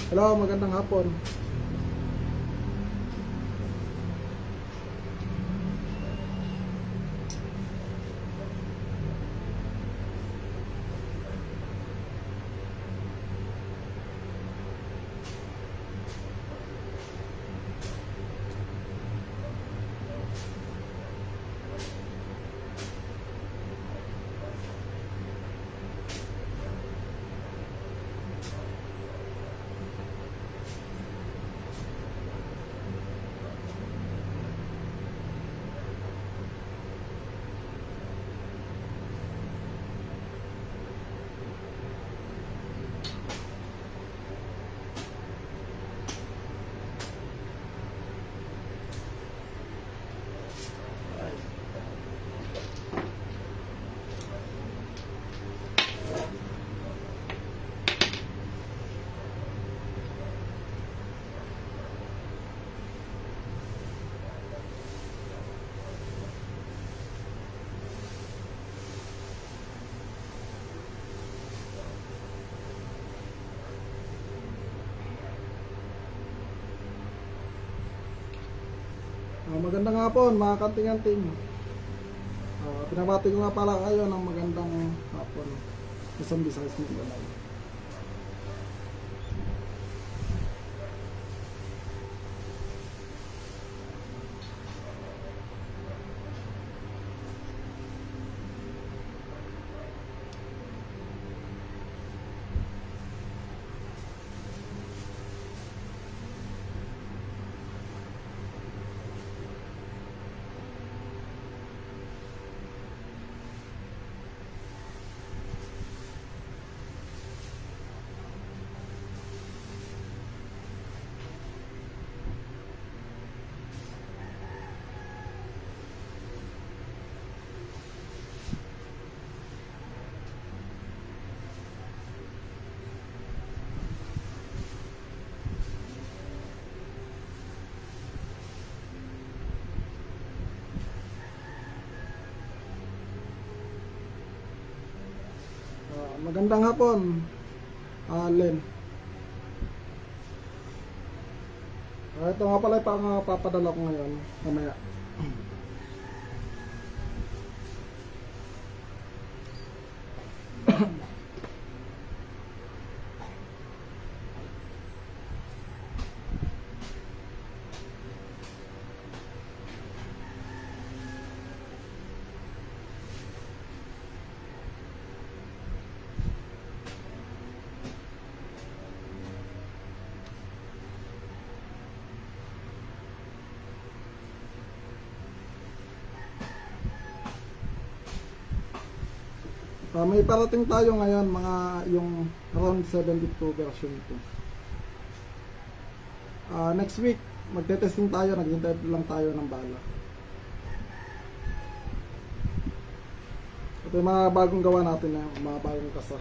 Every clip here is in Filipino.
Hello, magandang hapon. Magandang hapon mga kanting-kanting. Pinabati ko nga pala kayo ng magandang hapon. Isang Visayas Mindanao. Magandang hapon, Allen. Ito nga pala yung papadala ko ngayon, mamaya. May parating tayo ngayon mga yung around 72 version 2. Next week magte-testing tayo, naghintay lang tayo ng bala. Ito yung mga bagong gawa natin, mga bagong kasa.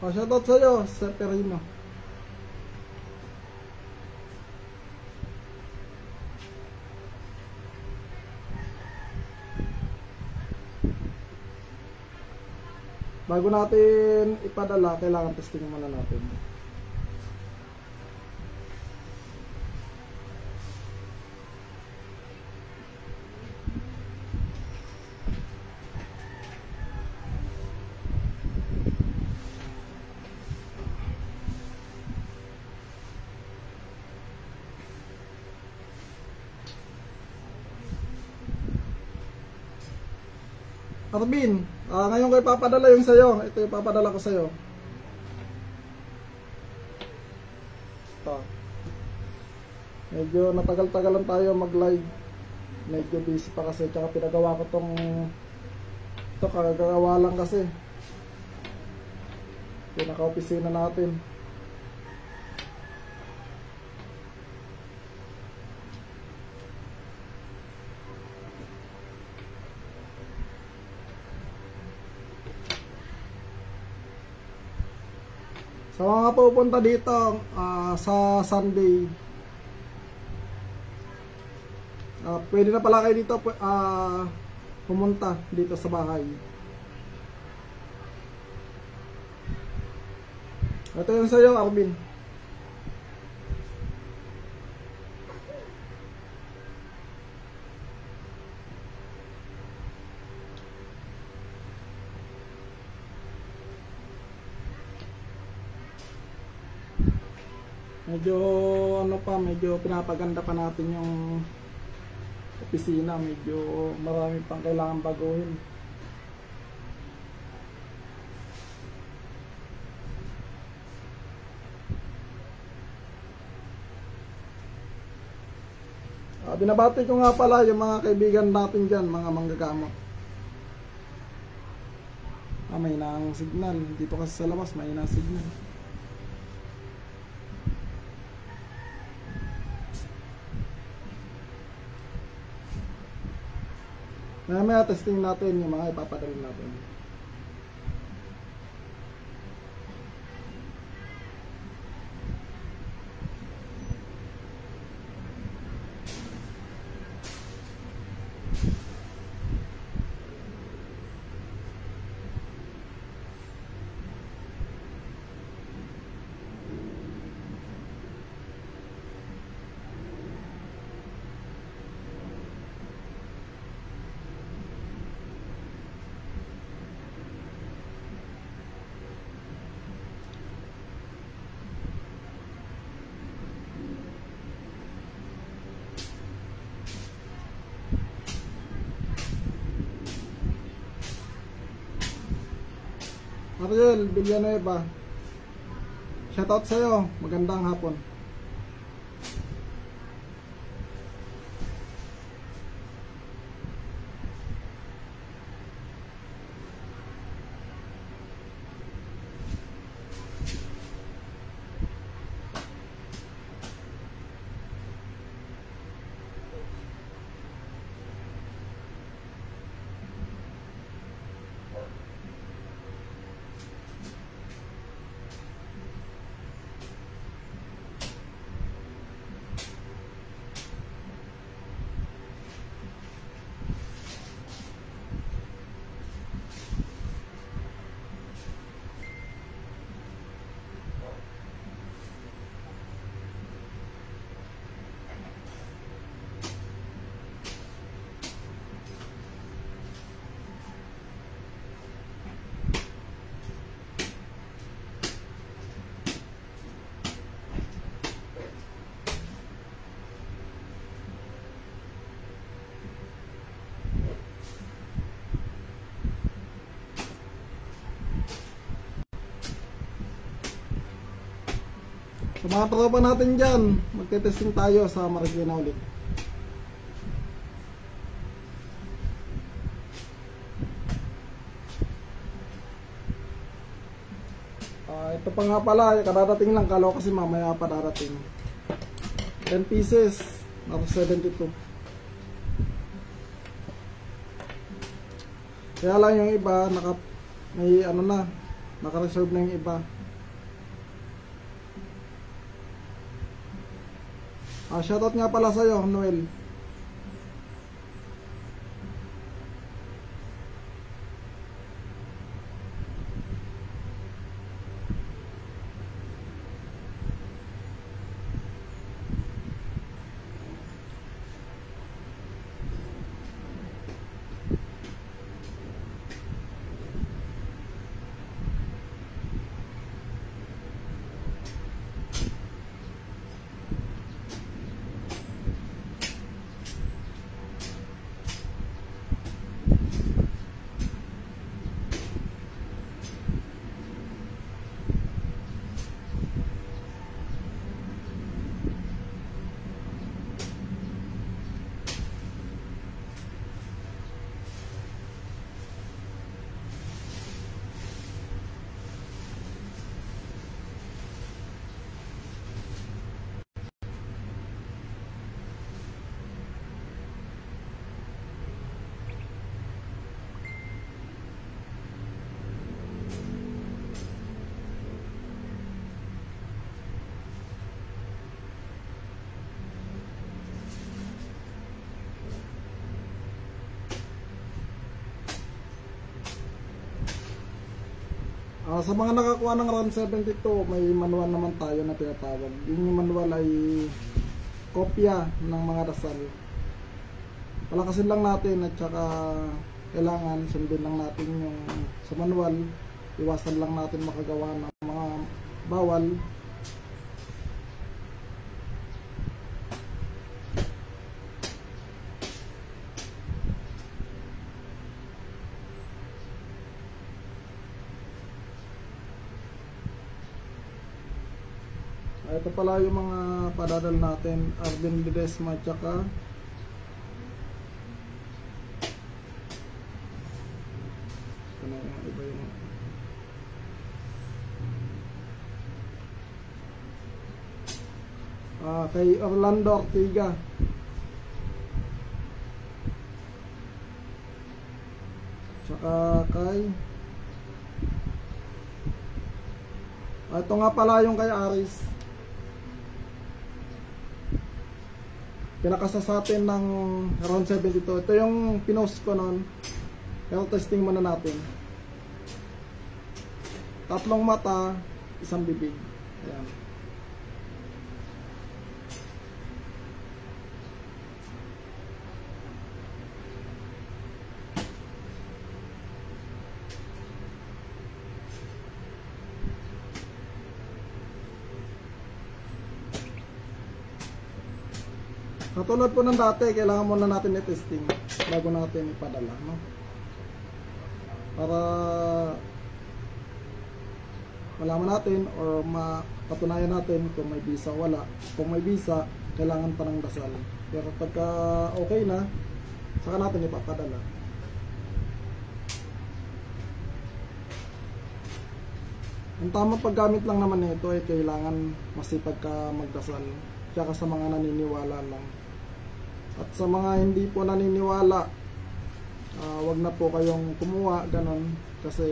Shoutout sa'yo, Sir Perino. Bago natin ipadala, kailangan testing muna natin. Arvin, ngayon ko ipapadala yung sayo. Ito yung papadala ko sayo. Ito. Medyo natagal-tagalan tayo mag-live. Medyo busy pa kasi. Tsaka pinagawa ko tong ito, kagagawa lang kasi. Pinaka-opisina natin. Sa mga pupunta dito sa Sunday, pwede na pala kayo dito pumunta dito sa bahay. Ito yun sa'yo, Arvin. Medyo ano pa, medyo pinapaganda pa natin yung opisina. Medyo marami pang kailangan baguhin. Binabati ko nga pala yung mga kaibigan natin dyan, mga manggagamot. May nang signal dito kasi sa labas, may nang signal. Mamaya testing natin yung mga ipapadalhin natin. Ariel Villanueva, shoutout sa'yo, magandang hapon. Sa mga tropa natin dyan, magte-testing tayo sa Marikina ulit. Ito pa nga pala, kadadating lang, kalo kasi mamaya pa darating. 10 pieces, nasa 72. Kaya lang yung iba, may ano na, naka-reserve na yung iba. Shoutout nga pala sa'yo, Noel. Sa mga nakakuha ng RAM 72, may manual naman tayo na tinatawag. Yung manual ay kopya ng mga dasal. Palakasin lang natin at saka kailangan sundin lang natin yung sa manual. Iwasan lang natin makagawa ng mga bawal. Ito pala yung mga padadal natin, Arvin Ledesma tsaka iba yung kay Orlando Ortiga tsaka kay ito nga pala yung kay Aris. Pinakasa sa atin ng around 72. Ito yung pinost ko noon. Pero testing muna natin. 3 mata, 1 bibig. Ayan. Katulad po ng dati, kailangan muna natin i-testing bago natin ipadala, no? Para malaman natin or mapatunayan natin kung may visa o wala. Kung may visa, kailangan pa ng dasal. Pero pagka okay na, saka natin ipapadala. Ang tamang paggamit lang naman nito ay kailangan masipag ka magdasal. Tsaka sa mga naniniwala lang. At sa mga hindi po naniniwala, wag na po kayong kumuha, ganon. Kasi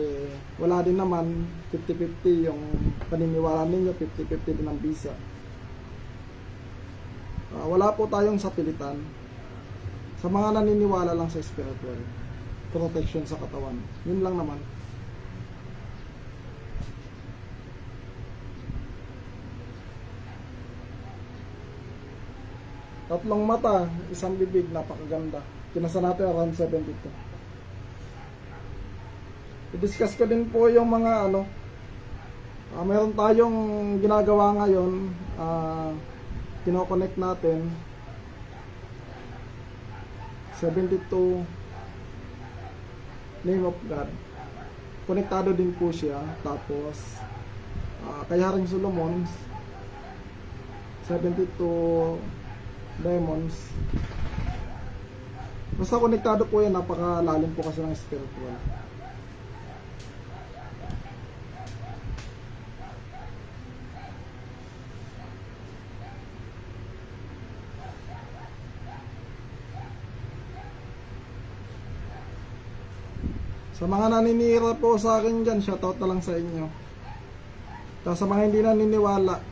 wala din naman, 50-50 yung paniniwala ninyo, 50-50 din ang visa. Wala po tayong sapilitan. Sa mga naniniwala lang sa spiritual, protection sa katawan. Yun lang naman. Tatlong mata, 1 bibig, napakaganda. Kinasa natin around 72. I-discuss ko din po yung mga meron tayong ginagawa ngayon, kino-connect natin 72 name of God. Konektado din po siya. Tapos kay Haring Solomon 72 demons. Basta konektado po yan, napakalalim po kasi ng spiritual. Sa mga naninira po sa akin dyan, shoutout na lang sa inyo. Tapos sa mga hindi naniniwala,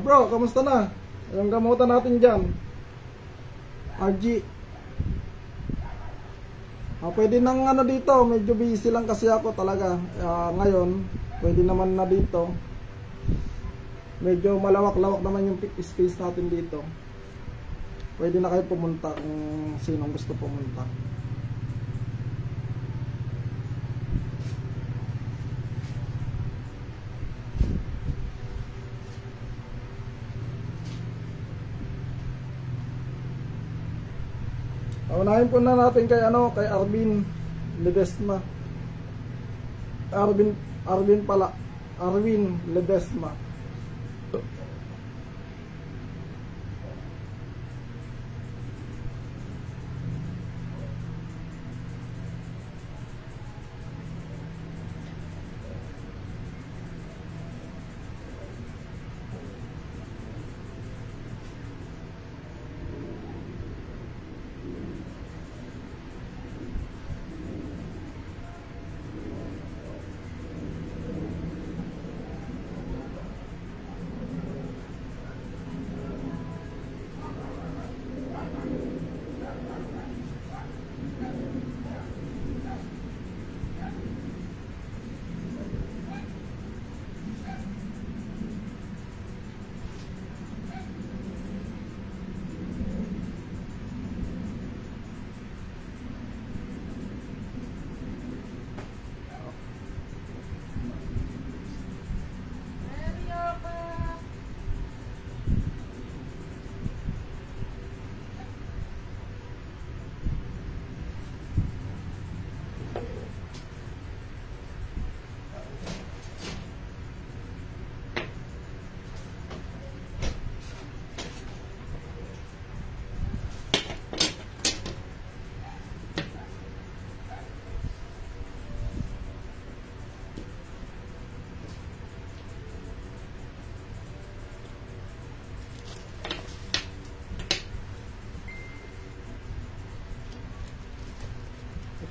bro, kamusta na? Yung gamutan natin dyan, RG. Pwede nang dito, medyo busy lang kasi ako talaga. Ngayon, pwede naman na dito. Medyo malawak-lawak naman yung space natin dito. Pwede na kayo pumunta kung sinong gusto pumunta. Unahin po na natin kay kay Arvin Ledesma. Arvin Ledesma.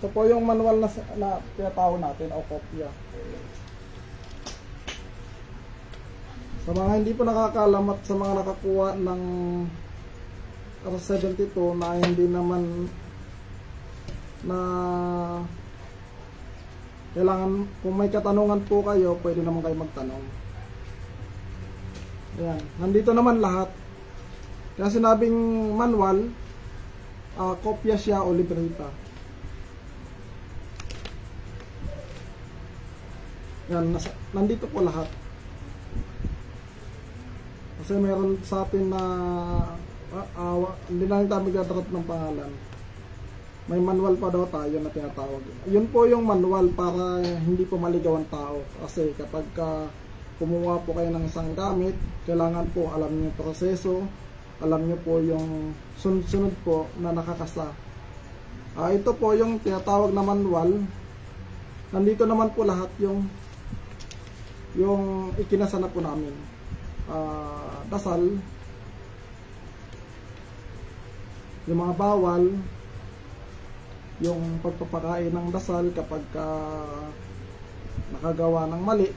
Ito po yung manual na tinatawag natin o kopya. Sa mga hindi po nakakaalam at sa mga nakakuha ng R72 na hindi naman na kailangan, kung may katanungan po kayo, pwede naman kayo magtanong. Ayan, nandito naman lahat. Kaya sinabing manual, kopya siya o libreta. Yan, nandito po lahat. Kasi meron sa atin na hindi na tayo magdadrat ng pangalan. May manual pa daw tayo na tinatawag. Yun po yung manual para hindi po maligaw ang tao. Kasi kapag kumuha po kayo ng isang gamit, kailangan po alam niyo yung proseso, alam niyo po yung sunod-sunod po na nakakasa. Ito po yung tinatawag na manual. Nandito naman po lahat yung ikinasa na po namin. Dasal, yung mga bawal, yung pagpapakain ng dasal kapag nakagawa ng mali,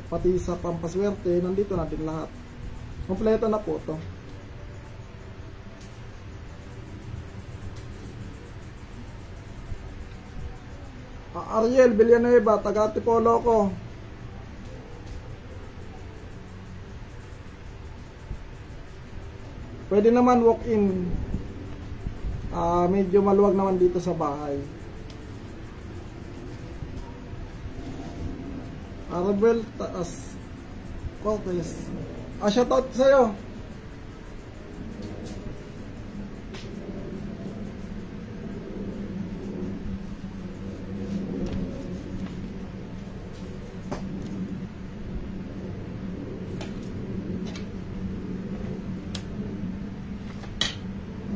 pati sa pampaswerte, nandito na din lahat. Kompleto na po to. Ariel Villanueva, taga Tipolo ko. Pwede naman walk-in. Medyo maluwag naman dito sa bahay. Arabel Taas Cortez. Shoutout sa'yo.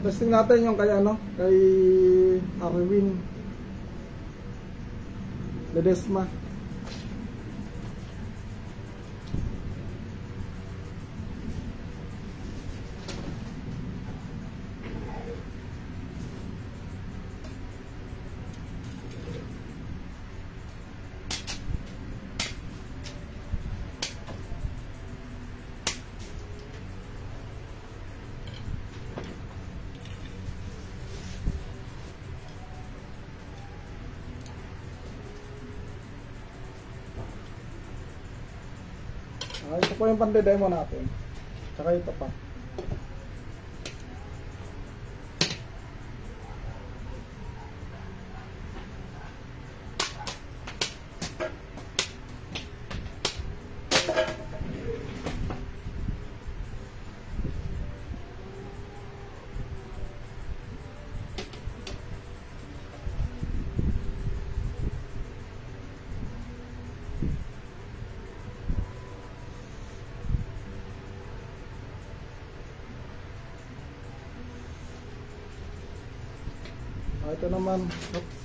Testing natin yung kay Arwin Ledesma. Ito po yung pande-demo natin. Tsaka ito pa. Ito naman, oops.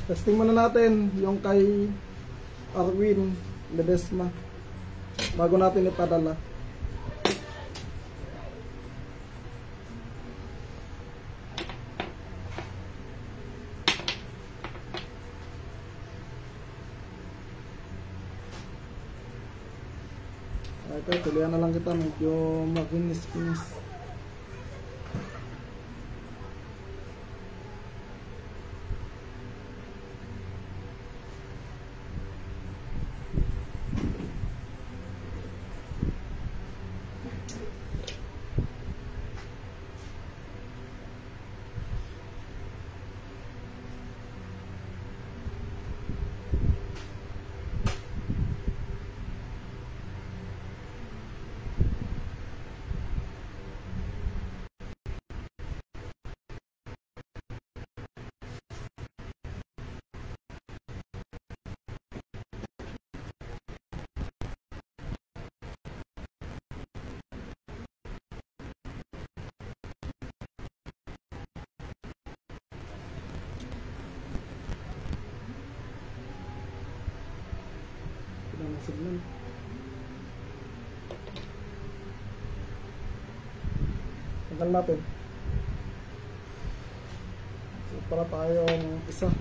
Testing muna natin yung kay Arwin Ledesma bago natin ipadala. Okay, tuloyan na lang kita, medyo makinis-kinis. naman ang signal. Tanggal natin. So, para tayong isa.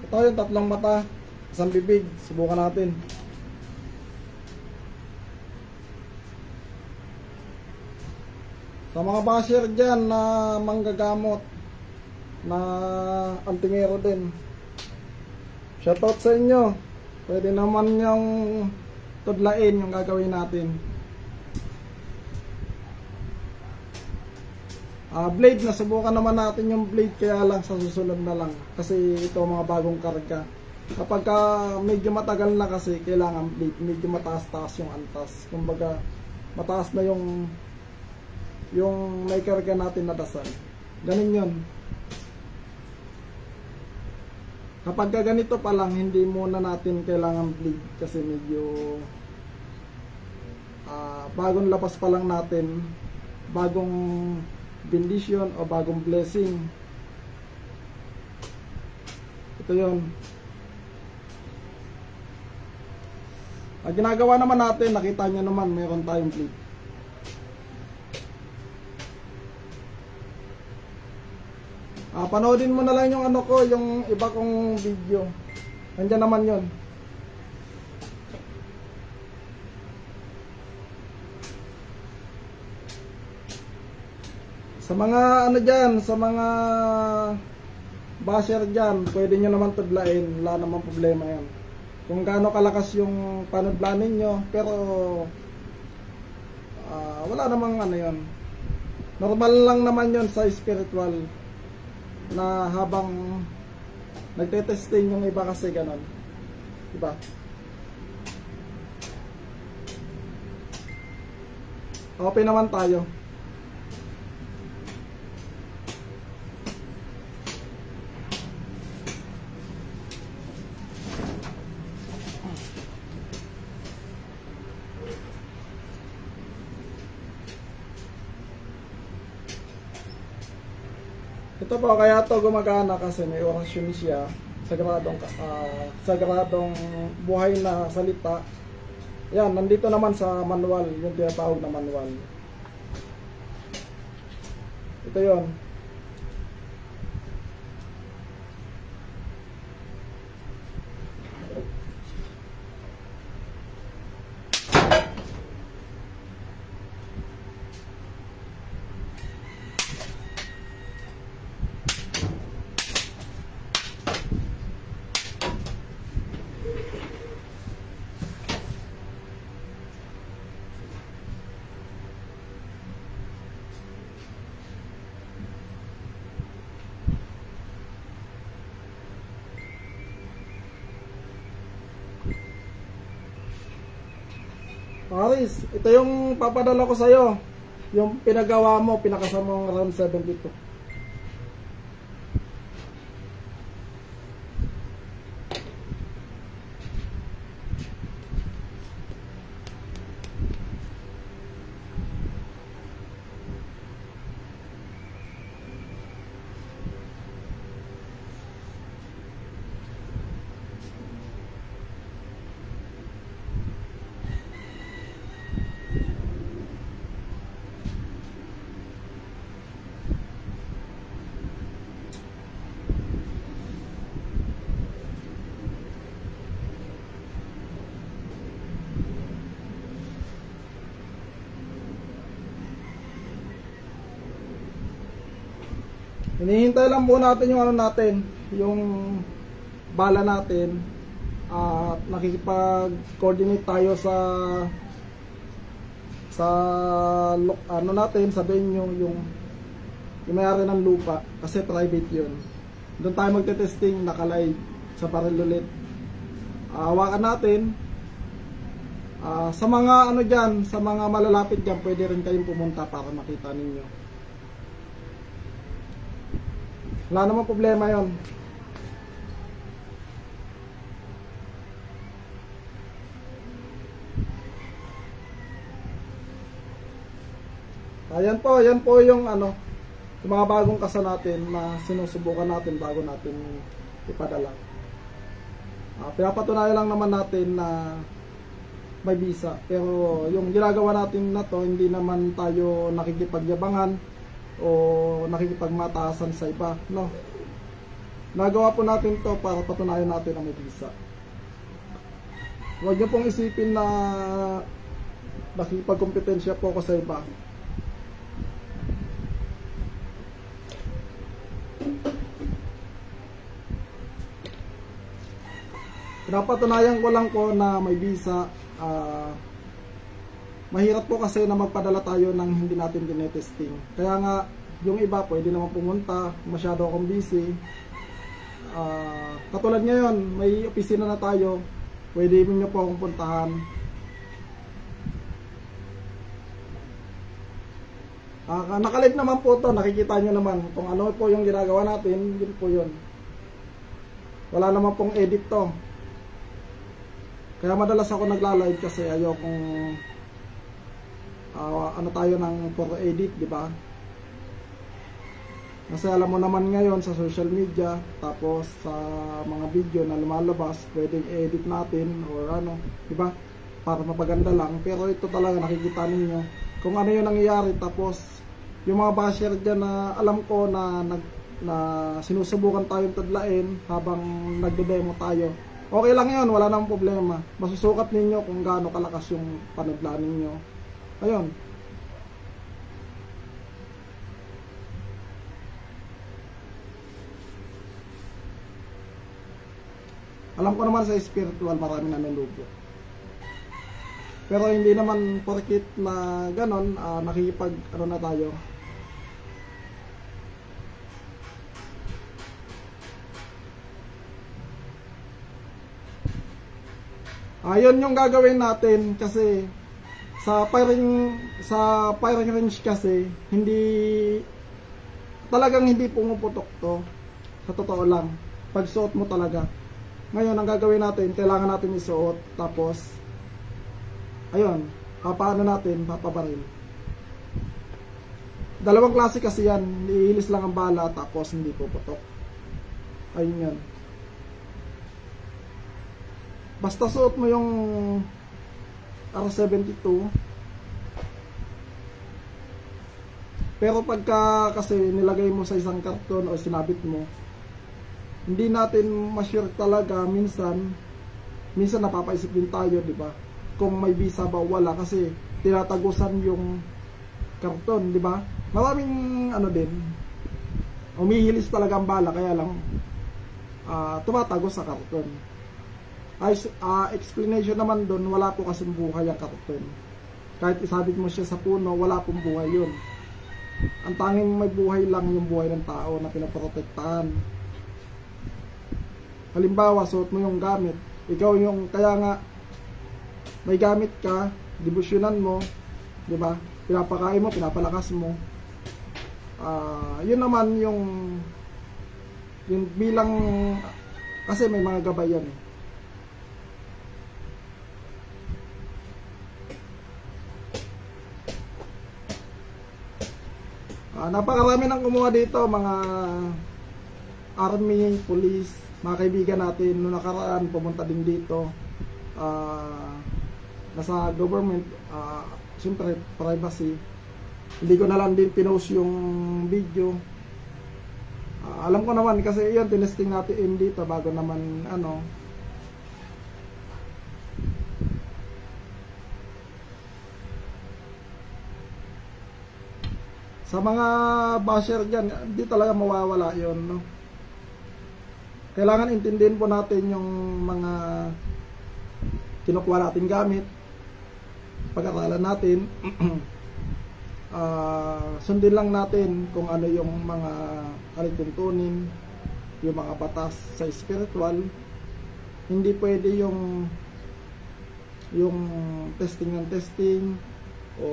Ito yung tatlong mata, isang bibig. Subukan natin. Sa mga basher dyan na manggagamot, na antingero din, shoutout sa inyo. Pwede naman yung tudlain yung gagawin natin. Blade, nasubukan naman natin yung blade, kaya lang sa susunod na lang. Kasi ito mga bagong karga. Kapag medyo matagal na kasi, kailangan blade. Medyo mataas-taas yung antas. Kumbaga, mataas na yung may karga natin na dasal. Ganun yun. Kapag ganito pa lang, hindi muna natin kailangan blade. Kasi medyo bagong labas pa lang natin. Bagong bendition o bagong blessing. Ito yun. Ang ginagawa naman natin, nakita nyo naman, mayroon tayong plate. Panoodin mo na lang yung ano ko, yung iba kong video. Nandiyan naman yun. Sa mga ano dyan, sa mga basher dyan, pwede nyo naman tudlain, wala namang problema yan. Kung gaano kalakas yung panudlan ninyo, pero wala namang ano yun. Normal lang naman yun sa spiritual, na habang nagtetesting yung iba kasi ganon. Diba? Okay naman tayo. Ito po, kaya to gumagana kasi may orasyon siya, sagradong buhay na salita. Yan, nandito naman sa manual, yung tinatawag na manual. Ito yon. Aris, ito yung papadala ko sa'yo. Yung pinagawa mo, pinakasama mo around 72. Hinihintay lang po natin yung ano natin, yung bala natin, at nakikipag-coordinate tayo sa ano natin, sabihin yung may-ari ng lupa, kasi private yun. Doon tayo magte-testing, naka-live sa Paralulit. Hawakan natin. Sa mga ano dyan, sa mga malalapit dyan, pwede rin kayong pumunta para makita ninyo. Wala namang problema yon. Yan po yung ano, yung mga bagong kasa natin na sinusubukan natin bago natin ipadala. Pinapatunayan lang naman natin na may visa. Pero yung ginagawa natin na to, hindi naman tayo nakikipagyabangan o nakikipagmataasan sa iba, no? Nagawa po natin to para patunayan natin na may visa. Huwag niyo pong isipin na nakikipagkompetensya po ako sa iba. Pinapatunayan ko lang po na may visa. Mahirap po kasi na magpadala tayo ng hindi natin tinetesting. Kaya nga, yung iba pwede naman pumunta, masyado akong busy. Katulad ngayon, may opisina na tayo, pwede nyo po akong puntahan. Nakalive naman po to, nakikita nyo naman kung ano po yung ginagawa natin, yun po yun. Wala naman pong edit to. Kaya madalas ako nagla-live kasi ayokong ano tayo ng for edit, di ba? Kasi alam mo naman ngayon sa social media, tapos sa mga video na lumalabas, pwedeng edit natin or ano, di ba? Para mapaganda lang. Pero ito talaga nakikita ninyo kung ano yung nangyayari. Tapos yung mga basher dyan na alam ko na sinusubukan tayong tudlain habang nagde-demo tayo. Okay lang yun, wala namang problema. Masusukat ninyo kung gaano kalakas yung panudla ninyo. Ayun. Alam ko naman sa spiritual maraming nanulubo. Pero hindi naman porkit na ganon, nakikipag ano na tayo. Ayun yung gagawin natin kasi sa firing range kasi talagang hindi pumuputok to. Sa totoo lang, pagsuot mo talaga. Ngayon ang gagawin natin, kailangan natin isuot, tapos ayun, papaano natin, papabaril. Dalawang klase kasi yan, iilis lang ang bala tapos hindi puputok. Ayun yan. Basta suot mo yung R72, Pero pagka kasi nilagay mo sa isang karton o sinabit mo, hindi natin ma-sure talaga. Minsan napapaisip din tayo, di ba? Kung may bisa ba o wala, kasi tinatagusan yung karton, di ba? Maraming ano din, umihilis talaga ang bala, kaya lang tumatagos sa karton. Explanation naman doon, wala po kasing buhay ang karton. Kahit isabit mo siya sa puno, wala pong buhay yun. Ang tanging may buhay lang yung buhay ng tao na pinaprotektahan. Halimbawa, suot mo yung gamit, ikaw yung, kaya nga may gamit ka, debosyonan mo, di ba? Pinapakain mo, pinapalakas mo. Yun naman yung bilang, kasi may mga gabay yan eh. Napakarami nang kumuha dito, mga army, police, mga kaibigan natin. Noong nakaraan, pumunta din dito. Nasa government, siyempre privacy. Hindi ko na lang din pinost yung video. Alam ko naman kasi yun, tinesting natin dito bago naman ano. Sa mga basher dyan, hindi talaga mawawala yun, no? Kailangan intindihin po natin yung mga kinukuha natin gamit, pag-aralan natin. Sundin lang natin kung ano yung mga alituntunin, yung mga batas sa spiritual. Hindi pwede yung testing ng testing o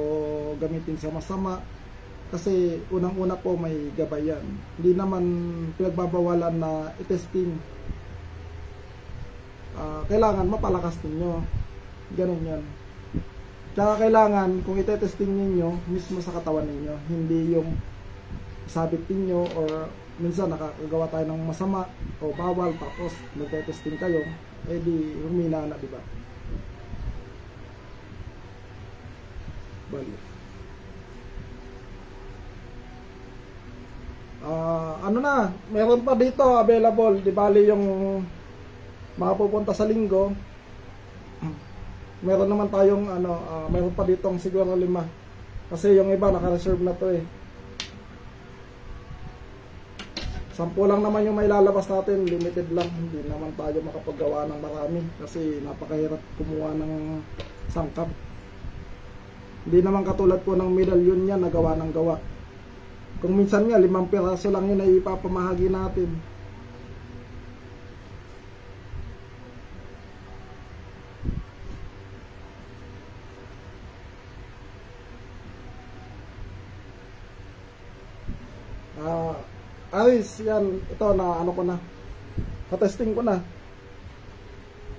gamitin sa masama. Kasi unang-una po may gabayan. Hindi naman pinagbabawalan na i-testing. Kailangan mapalakas ninyo. Ganun yan. Kaya kailangan kung ite-testing ninyo mismo sa katawan ninyo, hindi yung sabit ninyo or minsan nakakagawa tayo ng masama o bawal tapos nagte-testing kayo, eh di humina na, di ba? Bali. Ano na, meron pa dito available, di bali yung mga pupunta sa linggo. Meron naman tayong meron pa ditong siguro 5 kasi yung iba naka-reserve na to eh. 10 lang naman yung may lalabas natin, limited lang, hindi naman tayo makapagawa ng marami kasi napakahirap kumuha ng sangkap. Hindi naman katulad po ng medalyon niya na gawa ng gawa. Kung minsan nga 5 piraso lang yun ay ipapamahagi natin. Aris, yan, ito na ano ko na, katesting ko na.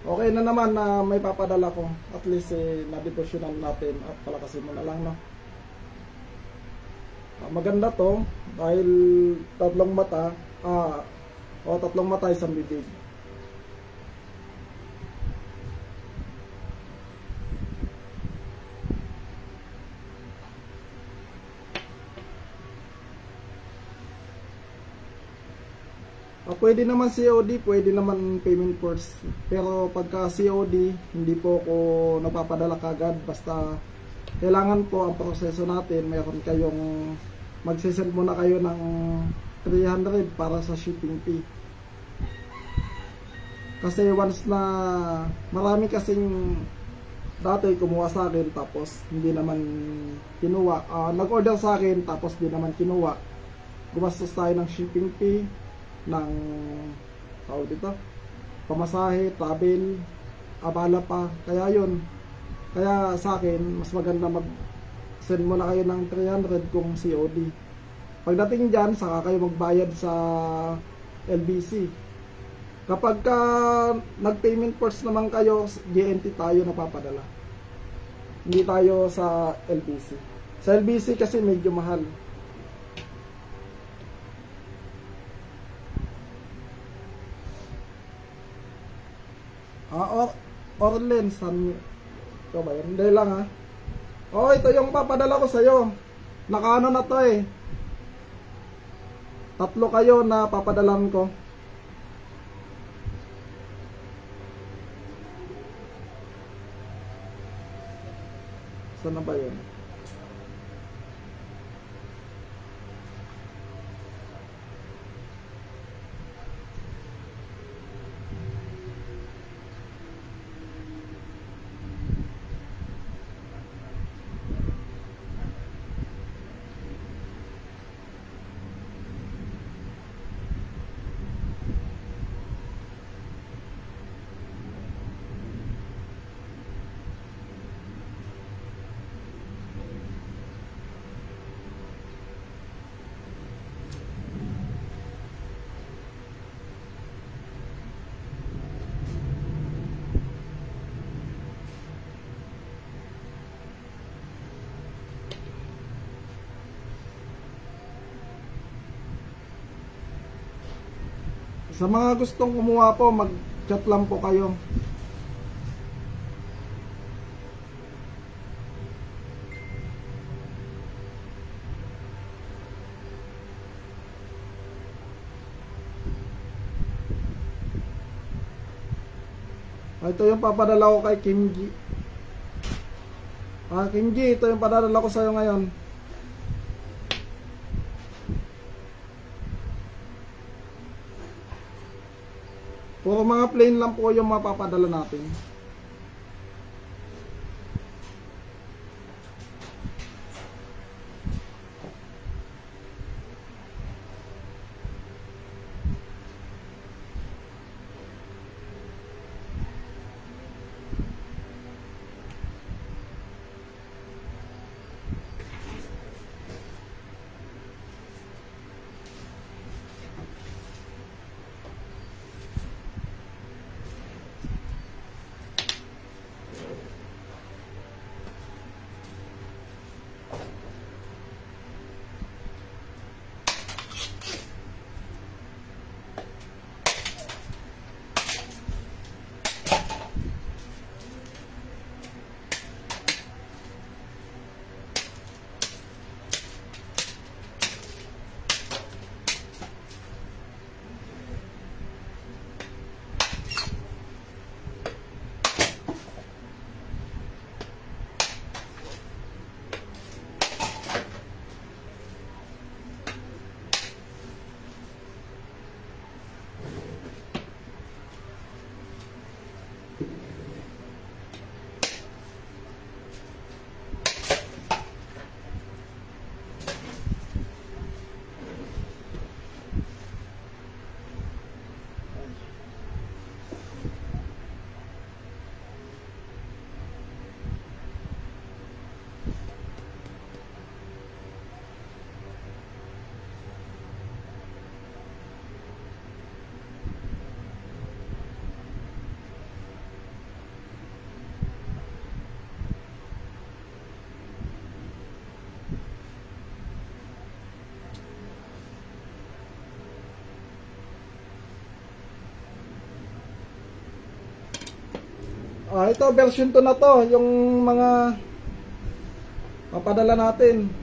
Okay na naman na may papadala ko. At least na-devotionan natin at palakasin mo na lang, no? Maganda to dahil 3 mata, 3 mata isang bibig. Pwede naman COD, pwede naman payment course. Pero pagka COD, hindi po ako nagpapadala kagad. Basta kailangan po ang proseso natin, mayroon kayong magsisend muna kayo ng 300 para sa shipping fee. Kasi once na marami kasing dati kumuha sa akin tapos hindi naman kinuha, nag-order sa akin tapos hindi naman kinuha, gumastos tayo ng shipping fee, ng dito, pamasahe, travel, abala pa. Kaya yun, kaya sa akin mas maganda mag-send mo na kayo ng 300 kung COD. Pagdating dyan, saka kayo magbayad sa LBC. Kapag nag-payment first naman kayo, GNT tayo napapadala, hindi tayo sa LBC. Sa LBC kasi medyo mahal. Orlen, ito ba yun? Hindi lang ha. Ito yung papadala ko sa'yo. Nakaano na to eh. 3 kayo na papadalan ko. Saan na ba yun? Sa mga gustong kumuha po, mag-chat lang po kayo. Ito yung papadala ko kay Kimji. Kimji, ito yung padadala ko sa'yo ngayon. Puro mga plain lang po yung mapapadala natin. Ito version 2 na to, yung mga papadala natin.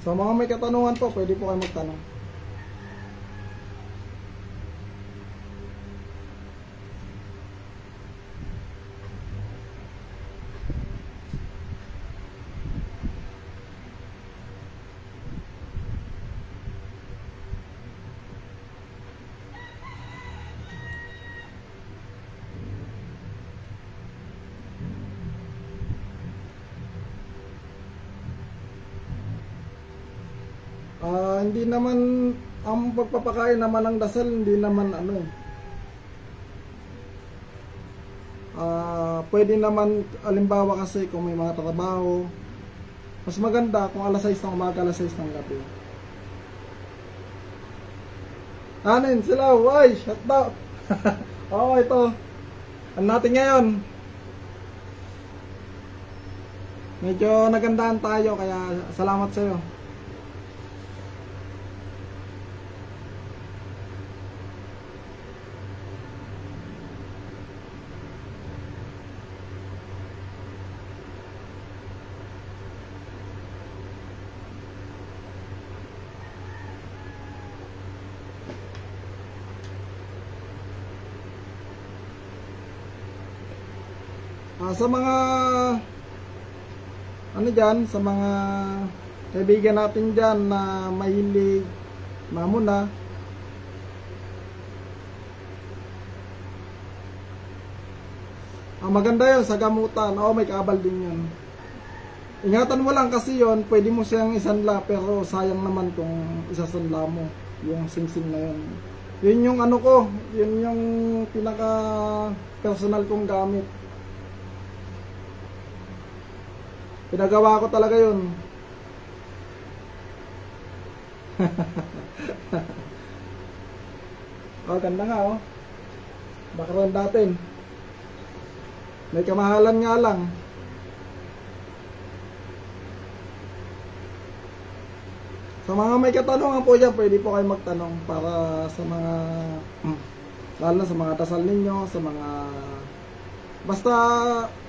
Sa mga may katanungan po, pwede po kayo magtanong. Hindi naman ang pagpapakain naman ng dasal, hindi naman ano eh. Pwede naman, alimbawa kasi kung may mga trabaho, mas maganda kung alas 6 ng umaga, alas 6 ng gabi. Anin sila, why? Shut up! Oo, ito. Ano natin ngayon? Medyo nagandahan tayo, kaya salamat sa'yo. Sa mga ano dyan, sa mga kaibigan natin dyan na mahilig mamuna, maganda yun sa gamutan. May kaabal din yun. Ingatan mo lang kasi yun, pwede mo siyang isanla, pero sayang naman kung isasanla mo yung singsing na yun. Yun yung ano ko, yun yung pinaka personal kong gamit. Pinagawa ko talaga yun. Ganda nga oh. Background natin. May kamahalan nga lang. Sa mga may katanungan po dyan, pwede po kayo magtanong para sa mga lalo na sa mga dasal ninyo, sa mga basta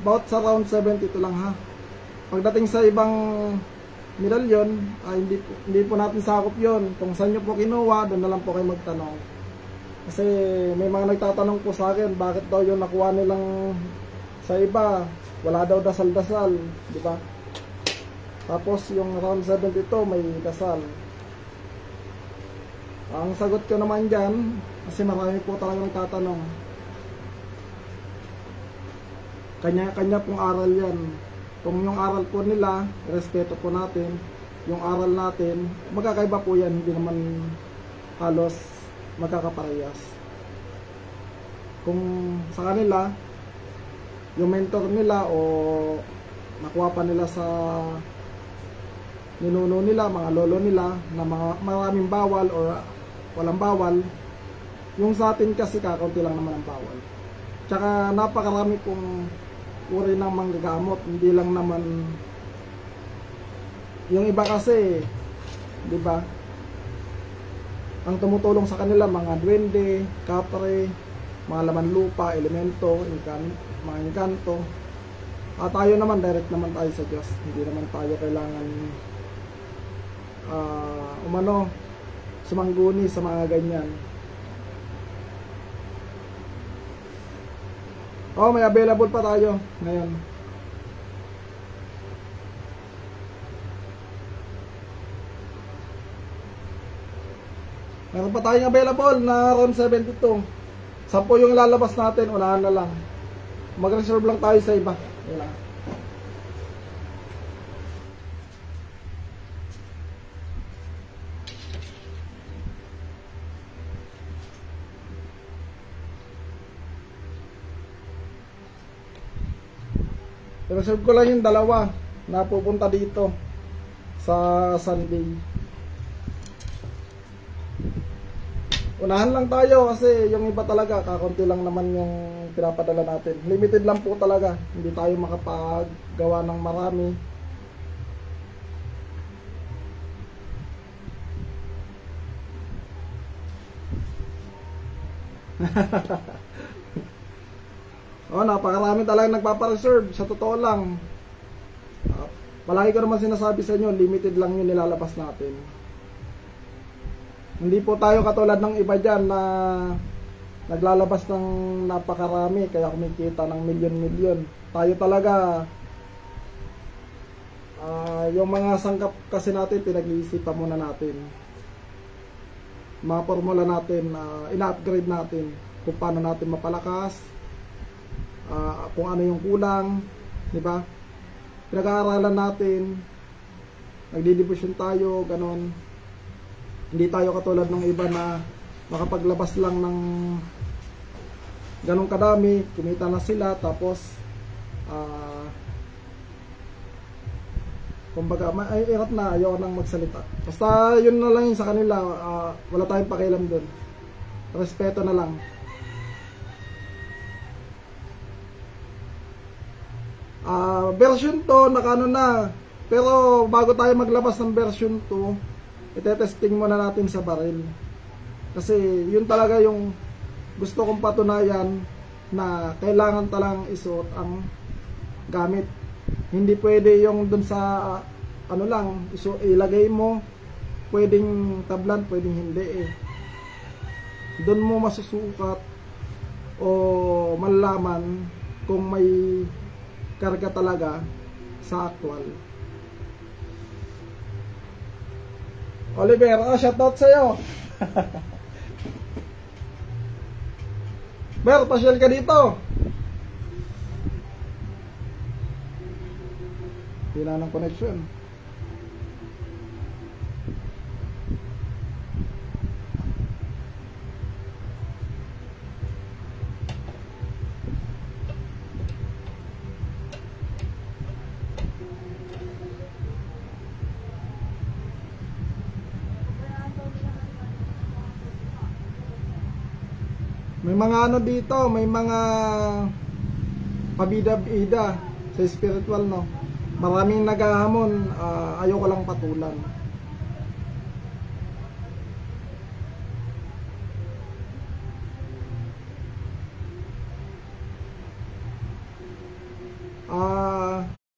about sa round 72 lang ha. Pagdating sa ibang medalyon, hindi po natin sakop yon. Kung saan nyo po kinuha, doon na lang po kayo magtanong. Kasi may mga nagtatanong po sa akin, bakit daw yung nakuha nilang sa iba, wala daw dasal-dasal, di ba? Tapos yung round 72 may dasal. Ang sagot ko naman dyan, kasi marami po talaga nagtatanong. Kanya-kanya pong aral yan. Kung yung aral po nila, respeto po natin. Yung aral natin, magkakaiba po yan, hindi naman halos magkakaparehas. Kung sa kanila, yung mentor nila o nakuha pa nila sa ninuno nila, mga lolo nila, na maraming bawal o walang bawal, yung sa atin kasi kakaunti lang naman ang bawal. Tsaka napakarami pong uri ng manggagamot, hindi lang naman yung iba kasi, di ba? Ang tumutulong sa kanila mga duwende, kapre, mga laman lupa, elemento, mga engkanto. At tayo naman, direct naman tayo sa Diyos. Hindi naman tayo kailangan sumangguni sa mga ganyan. May available pa tayo ngayon. Meron pa tayong available na round 72. 10 yung lalabas natin, unahan na lang. Mag-reserve lang tayo sa iba. Wala. I-reserve ko lang yung dalawa na pupunta dito sa Sunday. Unahan lang tayo kasi yung iba talaga kakunti lang naman yung pinapadala natin. Limited lang po talaga. Hindi tayo makapaggawa ng marami. Napakarami talaga nagpapa-reserve. Sa totoo lang, Palagi ko naman sinasabi sa inyo, limited lang yung nilalabas natin. Hindi po tayo katulad ng iba dyan na naglalabas ng napakarami kaya kumikita ng milyon-milyon. Tayo talaga, yung mga sangkap kasi natin, pinag-iisipan muna natin. Mga formula natin, ina-upgrade natin kung paano natin mapalakas, kung ano yung kulang, di ba? Pinag-aaralan natin, nagdidibusyon tayo, ganon. Hindi tayo katulad ng iba na makapaglabas lang ng ganong kadami, kumita na sila, tapos kumbaga, ay irat na, ayaw nang magsalita. Basta yun na lang yun sa kanila, wala tayong pakialam dun. Respeto na lang. Version 2, nakano na. Pero bago tayo maglabas ng version 2, itetesting muna natin sa baril. Kasi yun talaga yung gusto kong patunayan na kailangan talang isuot ang gamit. Hindi pwede yung dun sa ano lang, ilagay mo, pwedeng tablan, pwedeng hindi eh. Dun mo masusukat o malalaman kung may karga talaga sa actual. Oliver, shoutout sa'yo. Ber, pasyal ka dito. Hila ng connection. May mga ano dito, may mga pabida-bida sa spiritual, no? Maraming naghahamon, ayoko lang patulan.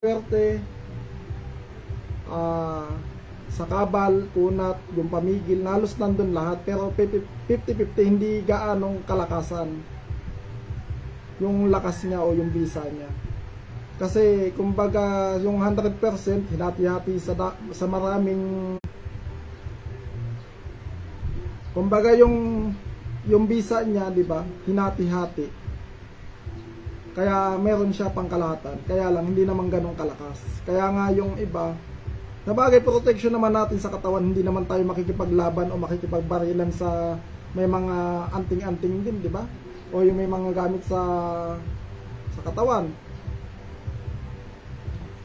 Swerte, sa kabal, kunat, yung pamigil, halos nandun lahat, pero 50-50 hindi gaanong kalakasan yung lakas niya o yung bisa niya. Kasi kumbaga yung 100% hinati-hati sa maraming, kumbaga yung bisa niya, di ba, hinati-hati. Kaya meron siya pangkalahatan. Kaya lang hindi naman ganong kalakas. Kaya nga yung iba, nabagay protection naman natin sa katawan, hindi naman tayo makikipaglaban o makikipagbarilan sa may mga anting-anting din, di ba? O yung may mga gamit sa katawan.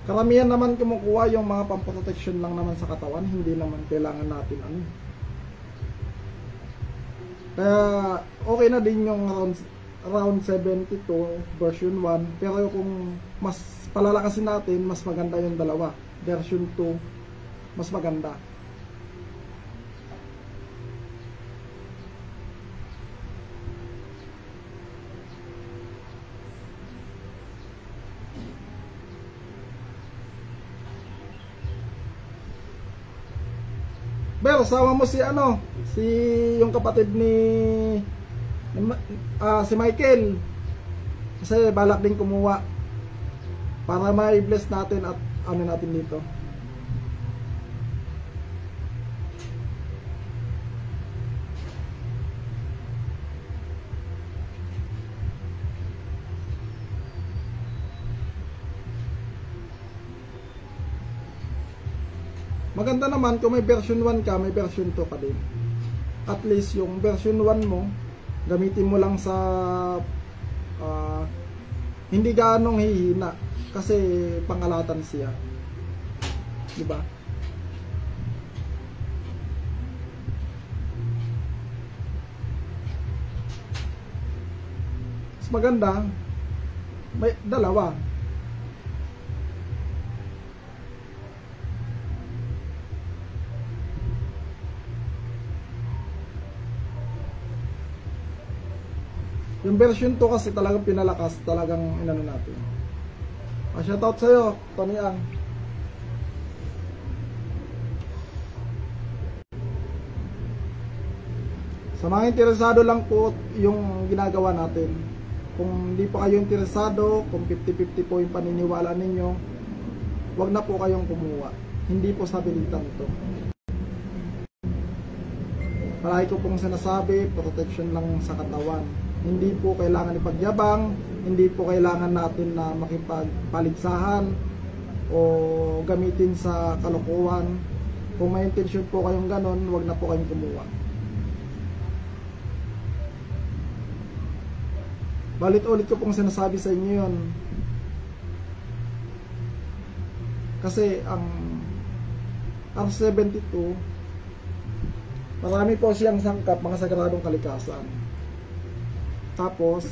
Karamihan naman kumukuha yung mga pamprotection lang naman sa katawan, hindi naman kailangan natin ano. Kaya okay na din yung around 72 version 1, pero kung mas palalakasin natin, mas maganda yung dalawa. Version 2 mas maganda. Pero sama mo si ano, si yung kapatid ni si Michael, kasi balak din kumuha para ma-bless natin at ano natin dito. Maganda naman kung may version 1 ka, may version 2 ka din. At least yung version 1 mo, gamitin mo lang sa hindi ganong hihina kasi pangalatan siya. Diba? Mas maganda may dalawa. Yung version 2 kasi talagang pinalakas, talagang inano natin. Shoutout sa'yo, Tony Ang. Sa mga interesado lang po yung ginagawa natin. Kung hindi po kayo interesado, kung 50-50 po yung paniniwala ninyo, wag na po kayong kumuha. Hindi po sabilitan ito. Palagi ko pong sinasabi, protection lang sa katawan. Hindi po kailangan ipagyabang, hindi po kailangan natin na makipagpaligsahan o gamitin sa kalokohan. Kung may intention po kayong ganon, wag na po kayong kumuha. Balit-ulit ko pong sinasabi sa inyo yun. Kasi ang R72, marami po siyang sangkap, mga sagradong kalikasan. Tapos,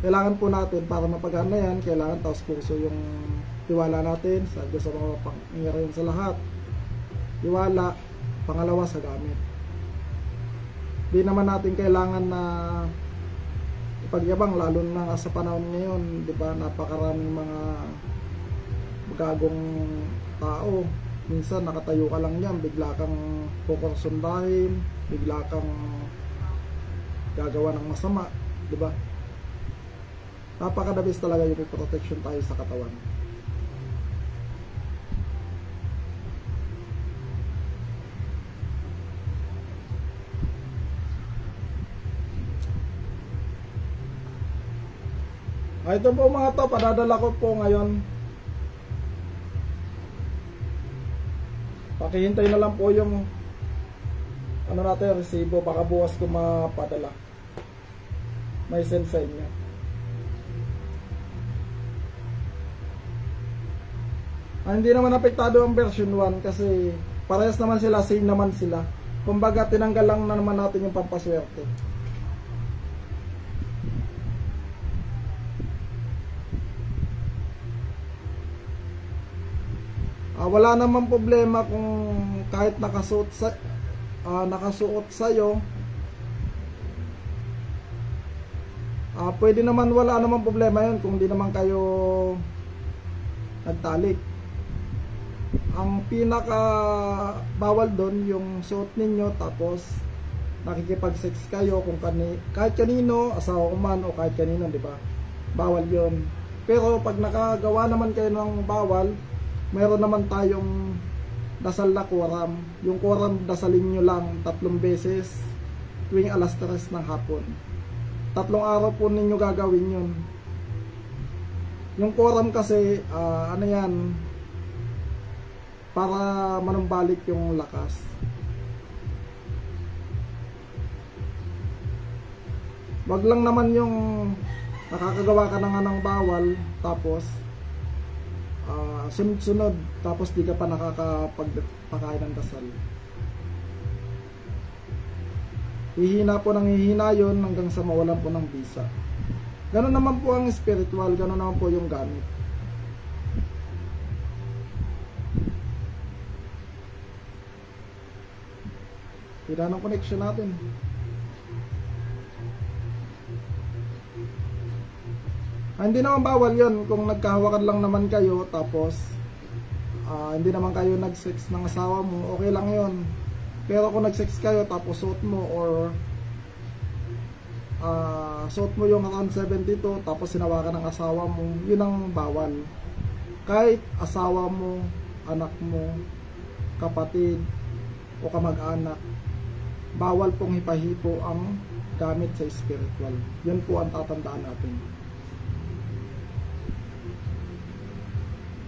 kailangan po natin, para mapagana yan, kailangan taos puso yung tiwala natin sa Diyos sa mga pangyarihan sa lahat. Tiwala, pangalawa sa gamit. Di naman natin kailangan na ipagyabang, lalo na sa panahon ngayon, di ba, napakaraming mga gagong tao. Minsan nakatayo ka lang yan, bigla kang kukursundahin, bigla kang gagawa ng masama, di ba? Napakadabis talaga yung may protection tayo sa katawan. Ito po mga to, padadala ko po ngayon. Pakihintay na lang po yung ano natin, resibo, baka bukas ko mapadala. May send sa inyo. Hindi naman apektado ang version 1 kasi parehas naman sila, same naman sila. Kumbaga tinanggal lang na naman natin yung pampaswerte. Wala namang problema kung kahit nakasuot sa'yo. Pwede naman, wala namang problema yun kung di naman kayo nagtalik. Ang pinaka bawal doon yung suot ninyo tapos nakikipag-sex kayo kung kahit kanino, asawa ko man o kahit kanino, di ba? Bawal yun. Pero pag nakagawa naman kayo ng bawal, mayroon naman tayong dasal na quorum. Yung quorum, dasalin nyo lang 3 beses tuwing alas 3 ng hapon. 3 araw po ninyo gagawin yun. Yung quorum kasi, ano yan, para manumbalik yung lakas. Wag lang naman yung nakakagawa ka na nga ng bawal, tapos sunod-sunod, tapos di ka pa nakakapagpakain ng dasal. Hihina po ng hihina yun hanggang sa mawalan po ng bisa. Ganon naman po ang spiritual, ganon naman po yung gamit. Tira ng connection natin. Hindi naman bawal yun kung nagkahawakan lang naman kayo tapos hindi naman kayo nag-sex ng asawa mo, okay lang yun. Pero kung nag-sex kayo tapos suot mo or suot mo yung around 72 tapos sinawakan ng asawa mo, yun ang bawal. Kahit asawa mo, anak mo, kapatid o kamag-anak, bawal pong hipahipo ang gamit sa spiritual. Yun po ang tatandaan natin.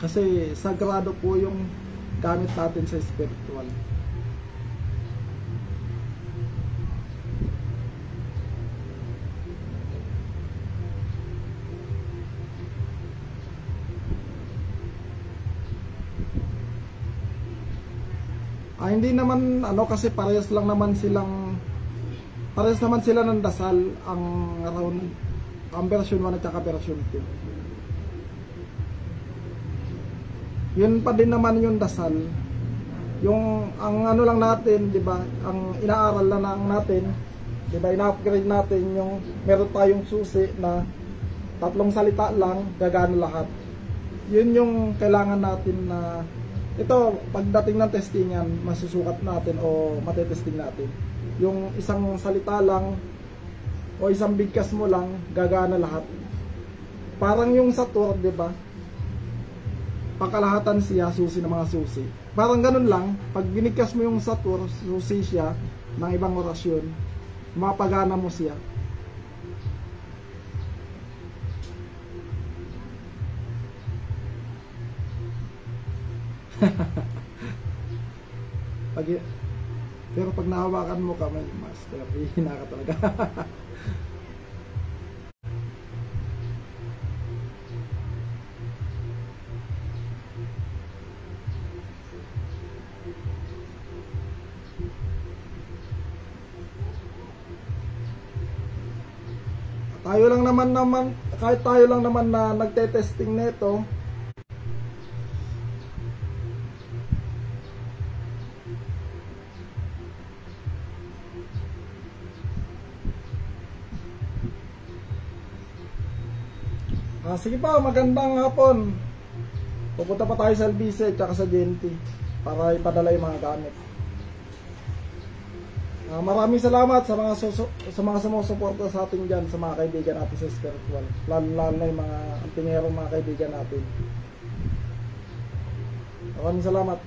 Kasi sagrado po yung gamit natin sa spiritual. Hindi naman kasi parehas naman sila ng dasal ang version 1 at saka version 2. Yun pa din naman yung dasal. Yung ang lang natin, 'di ba? Ang inaaral lang natin, 'di ba? Ina-upgrade natin yung meron tayong susi na 3 salita lang gagana lahat. Yun yung kailangan natin na Ito, pagdating ng testingan, masusukat natin o matetesting natin. Yung isang salita lang o isang bigkas mo lang, gagana lahat. Parang yung sa tour, di ba? Pangkalahatan siya, susi ng mga susi. Parang ganun lang, pag binigkas mo yung sa tour, susi siya ng ibang orasyon, mapagana mo siya. Pero pag nahawakan mo kamay, master, hihina ka talaga. Kahit tayo lang naman na nagte-testing nito, sige pa, magandang hapon. Pupunta pa tayo sa Albice at sa GNT para ipadala yung mga gamit. Maraming salamat sa mga sumusuporta sa atin dyan, sa mga kaibigan natin sa spiritual, lalo na yung mga antingero, mga kaibigan natin. Maraming salamat.